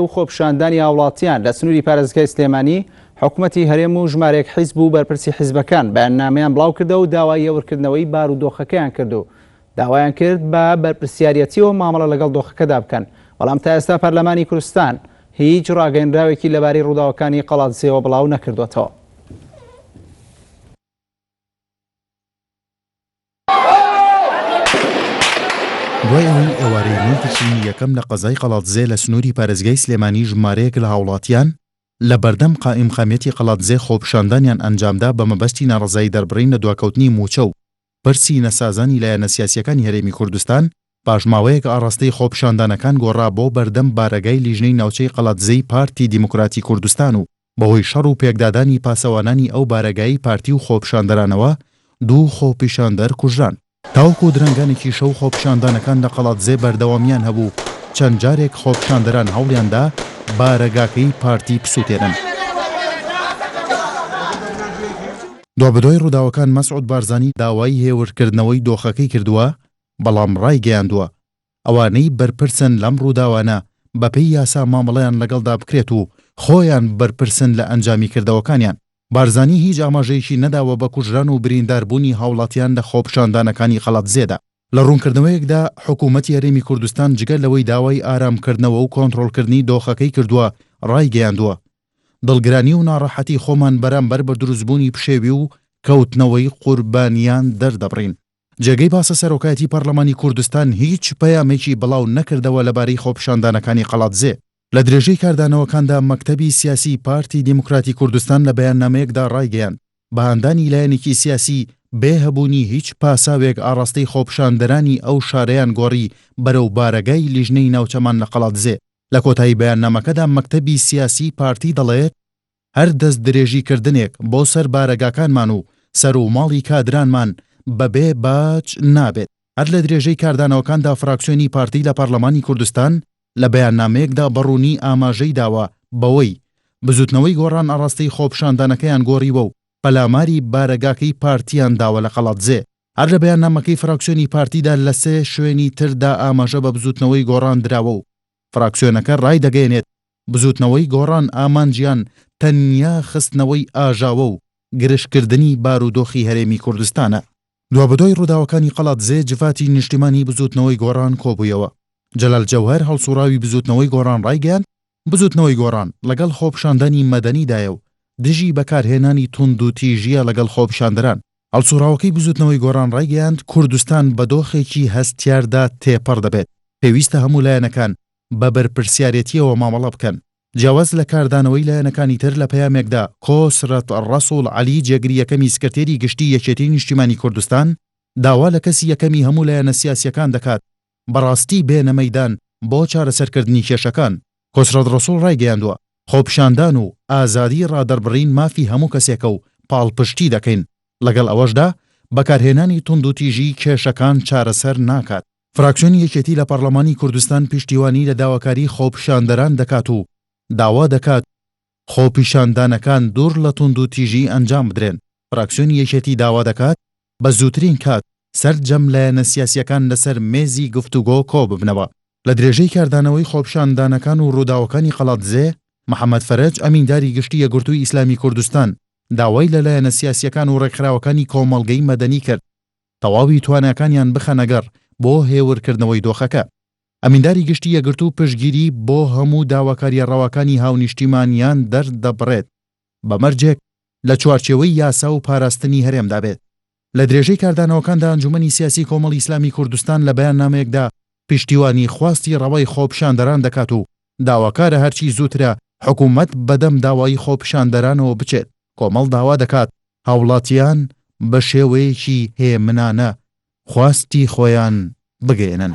و خۆپیشاندانی هاوڵاتیان لە سنووری پارێزگای سلێمانی حکوومەتی هەرێم و ژمارەیەک حیزب و بەرپرسی حیزبەکان بەیاننامەیان بڵاو کردە و داوای هێورکردنەوەی بارودۆخەکەیان کرد و داوایان کرد بە بەرپرسیارەتیەوە مامەڵە لەگەڵ دۆخەکەدا بکەن. بەڵام تا ئێستا پەرلەمانی کوردستان هیچ ڕاگەیەنراوێکی لەبارەی ڕووداوەکانی قەڵاتسێەوە بڵاو نەکردوێتەوە. دوای ئەوەی ئێوارەی 9 تشرینی یەکەم لە قەزای قەڵاتزێ لە سنووری پارێزگای سلێمانی ژمارەیەک لە هاوڵاتیان لە بەردەم قائیمقامەتی قەڵاتزێ خۆپیشاندانیان ئەنجامدا بە مەبەستی ناڕەزایی دەربڕین لە دواکەوتنی موچە و پرسی نەسازانی لایەنە سیاسیەکانی هەرێمی کوردستان پاشماوەیەک ئاڕاستەی خۆپیشاندانەکان گۆڕا بۆ بەردەم بارەگای لیژنەی ناوچەی قەڵاتزەی پارتی دیموکراتی کوردستان و بەهۆی شەڕ و پێکدادانی پاسەوانانی ئەو بارەگایی پارتی و خۆپیشاندەرانەوە دوو خۆپیشاندەر کوژران. تاوکو درەنگانێکی شەو خۆپیشاندانەکان لە قەڵاتزێ بەردەوامیان هەبوو چەند جارێک خۆپیشاندەران هەوڵیاندا بارەگاکەی پارتی پسووتێنن. دوابدۆی ڕووداوەکان مەسعود بارزانی داوای هێورکردنەوەی دۆخەکەی کردووە، بەڵام ڕای گەیاندووە ئەوانەی بەرپرسن لەم ڕووداوانە بەپێی یاسا مامەڵەیان لەگەڵدا بکرێت و خۆیان بەرپرسن لە ئەنجامی کردەوەکانیان. بارزانی هیچ ئاماژەیەکی نەداوە بە کوژران و برینداربوونی هاوڵاتیان لە خۆپیشاندانەکانی قەڵاتزێدا. لە ڕوونکردنەوەیەکدا حکوومەتی هەرێمی کوردستان جگەر لەوەی داوای ئارامکردنەوە و کۆنتڕۆڵکردنی دۆخەکەی کردووە ڕای گەیاندووە دڵگرانی و ناڕەحەتی خۆمان بەرامبەر بە دروستبوونی پشێوی و کەوتنەوەی قوربانیان دەردەبڕین. جێگەی باسە سەرۆکایەتی پەرلەمانی کوردستان هیچ پەیامێکی بڵاو نەکردەوە لەبارەی خۆپیشاندانەکانی قەڵاتزێ. لە درێژەی کاردانەوەکاندا مەکتەبی سیاسی پارتی دیموکراتی کوردستان لە بەیاننامەیەکدا ڕایگەیاند بە هەندانی لایەنێکی سیاسی بێهەبوونی هیچ پاساوێک ئاڕاستەی خۆپیشاندەرانی ئەو شارەیان گۆڕی بەرەو بارەگای لیژنەی ناوچەمان لە قەڵاتزێ. لە کۆتایی بەیاننامەکەدا مەکتەبی سیاسی پارتی دەڵێت هەر دەست درێژیکردنێک بۆ سەر بارەگاکانمان و سەر و ماڵی کادرانمان بەبێ باج نابێت. هەر لە درێژەی کاردانەوەکاندا فراکسیۆنی پارتی لە پەرلەمانی کوردستان لە بەیاننامەیەکدا بەڕوونی ئاماژەی داوە بەوەی بزوتنەوەی گۆڕان ئاڕاستەی خۆپیشاندانەکەیان گۆڕیوە و پەلاماری بارەگاکەی پارتیان داوە لە قەڵاتزێ. هەر لە بەیاننامەکەی فراکسیۆنی پارتیدا لە 3 شوێنی تردا ئاماژە بە بزوتنەوەی گۆڕان دراوە و فراکسیۆنەکە ڕای دەگەێنێت بزوتنەوەی گۆڕان ئامانجیان تەنیا خستنەوەی ئاژاوە و گرشکردنی بارودۆخی هەرێمی کوردستانە. دوابدۆی ڕووداوەکانی قەڵاتزێ جفاتی نیشتیمانی بزوتنەوەی گۆڕان کۆبوویەوە. جەلال جەوهەر هەڵسوراوی بزوتنەوەی گۆڕان ڕایگەیاند بزوتنەوەی گۆڕان لەگەڵ خۆپیشاندانی مەدەنیدایە و دژی بەکارهێنانی توند و تیژیە لەگەڵ خۆپیشاندەران. هەڵسوراوەکەی بزوتنەوەی گۆڕان ڕایگەیاند کوردستان بە دۆخێکی هەستیاردا تێپەڕ دەبێت. پێویستە هەموو لایەنەکان بە بەرپرسیارەتیەوە مامەڵە بکەن. جیاواز لە کاردانەوەی لایەنەکانی تر لە پەیامێکدا کۆسرەت ڕەسوڵ عەلی جێگری یەکەمی سکرتێری گشتی یەکێتی نیشتیمانی کوردستان داوا لە کەسی یەکەمی هەموو لایەنە سیاسیەکان دەکات بەڕاستی بێنە مەیدان بۆ چارەسەرکردنی کێشەکان. کۆسرەت ڕەسوڵ ڕایگەیاندووە خۆپیشاندان و ئازادی ڕادەربڕین مافی هەموو کەسێکە و پاڵپشتی دەکەین. لەگەڵ ئەوەشدا بەکارهێنانی توند و تیژی کێشەکان چارەسەر ناکات. فراکسیۆنی یەکێتی لە پەرلەمانی کوردستان پشتیوانی لە داواکاری خۆپیشاندەران دەکات و داوا دەکات خۆپیشاندانەکان دوور لە توند و تیژی ئەنجام بدرێن. فراکسیۆنی یەکێتی داوا دەکات بە زووترین کات سەرجەم لایەنە سیاسیەکان لەسەر مێزی گفتوگۆ کۆ ببنەوە. لە درێژەی کاردانەوەی خۆپیشاندانەکان و ڕووداوەکانی قەڵاتزێ محەممەد فەرەج ئەمینداری گشتی یەکگرتووی ئیسلامی کوردستان داوای لە لایەنە سیاسیەکان و ڕێکخراوەکانی کۆمەڵگەی مەدەنی کرد تەواوی تواناکانیان بخەنەگەڕ بۆ هێورکردنەوەی دۆخەکە. ئەمینداری گشتی یەکگرتوو پشتگیری بۆ هەموو داواکاریە ڕەواکانی هاونیشتیمانیان دەردەبڕێت بەمەرجێک لە چوارچێوەی یاسا و پاراستنی هەرێمدا بێت. لە درێژەی کاردانەوەکاندا ئەنجومەنی سیاسی کۆمەڵی ئیسلامی کوردستان لە بەیاننامەیەکدا پشتیوانی خواستی ڕەوای خۆپیشاندەران دەکات و داواکارە هەرچی زووترە حکوومەت بەدەم داوای خۆپیشاندەرانەوە بچێت. کۆمەڵ داوا دەکات هاوڵاتیان بە شێوەیەکی هێمنانە خواستی خۆیان بگەێنن.